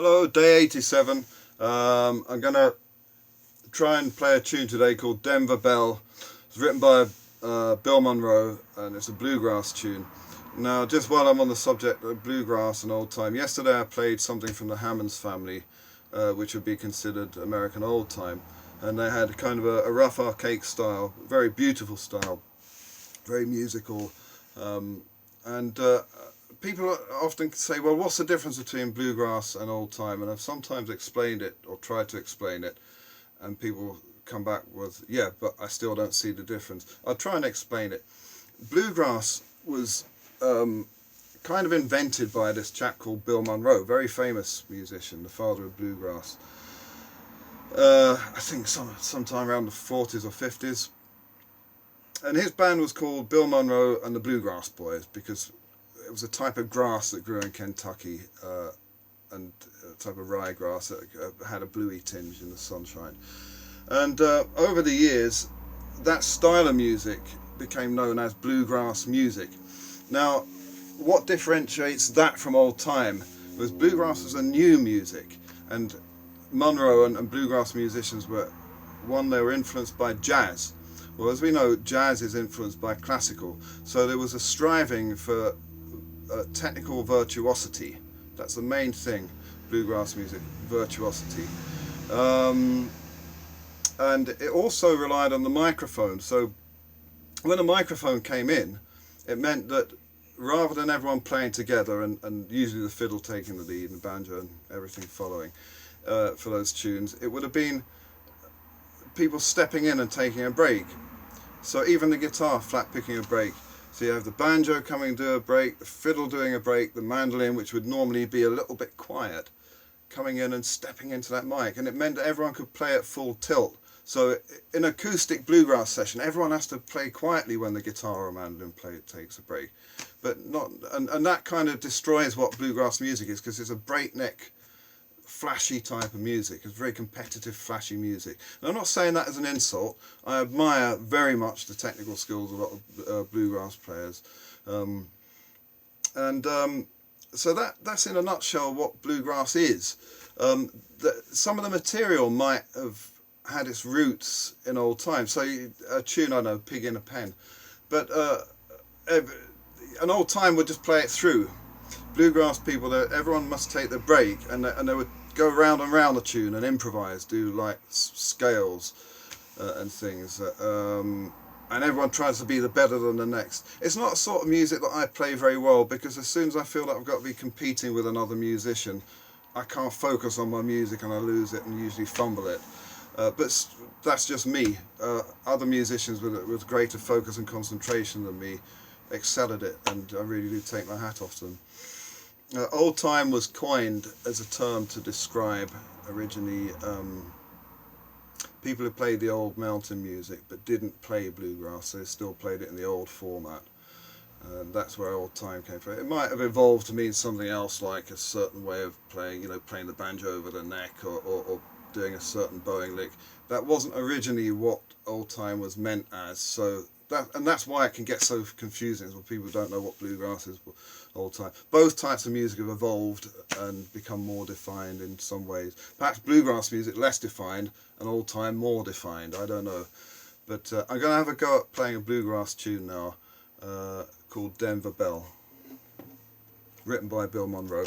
Hello, day 87. I'm going to try and play a tune today called Belle. It's written by Bill Monroe and it's a bluegrass tune. Now, just while I'm on the subject of bluegrass and old time, yesterday I played something from the Hammonds family, which would be considered American old time. And they had kind of a rough archaic style, very beautiful style, very musical. People often say, well, what's the difference between bluegrass and old time? And I've sometimes explained it or tried to explain it, and people come back with, yeah, but I still don't see the difference. I'll try and explain it. Bluegrass was kind of invented by this chap called Bill Monroe, very famous musician, the father of bluegrass. I think sometime around the 40s or 50s. And his band was called Bill Monroe and the Bluegrass Boys because it was a type of grass that grew in Kentucky, and a type of ryegrass that had a bluey tinge in the sunshine. And over the years, that style of music became known as bluegrass music. Now, what differentiates that from old time was bluegrass was a new music, and Monroe and bluegrass musicians were, they were influenced by jazz. Well, as we know, jazz is influenced by classical, so there was a striving for technical virtuosity. That's the main thing, bluegrass music, virtuosity. And it also relied on the microphone. So when a microphone came in, it meant that rather than everyone playing together and usually the fiddle taking the lead and the banjo and everything following for those tunes, it would have been people stepping in and taking a break. So even the guitar flat picking a break. So you have the banjo coming to a break, the fiddle doing a break, the mandolin, which would normally be a little bit quiet, coming in and stepping into that mic. And it meant that everyone could play at full tilt. So in an acoustic bluegrass session, everyone has to play quietly when the guitar or mandolin takes a break. But not, and that kind of destroys what bluegrass music is, because it's a breakneck, flashy type of music. It's very competitive, flashy music. And I'm not saying that as an insult. I admire very much the technical skills of a lot of bluegrass players. So that's in a nutshell what bluegrass is. Some of the material might have had its roots in old times. So a tune, I don't know, Pig in a Pen. But an old time would just play it through. Bluegrass people, everyone must take their break, and they would go round and round the tune and improvise, do like scales and things, and everyone tries to be the better than the next. It's not a sort of music that I play very well, because as soon as I feel that I've got to be competing with another musician, I can't focus on my music and I lose it and usually fumble it. But that's just me. Other musicians with greater focus and concentration than me excel at it, and I really do take my hat off to them. Old time was coined as a term to describe originally people who played the old mountain music but didn't play bluegrass. They still played it in the old format. That's where old time came from. It might have evolved to mean something else, like a certain way of playing, playing the banjo over the neck or doing a certain bowing lick. That wasn't originally what old time was meant as. So that's why it can get so confusing, when people don't know what bluegrass is, old time. Both types of music have evolved and become more defined in some ways. Perhaps bluegrass music less defined and old time more defined, I don't know. But I'm going to have a go at playing a bluegrass tune now called Belle, written by Bill Monroe.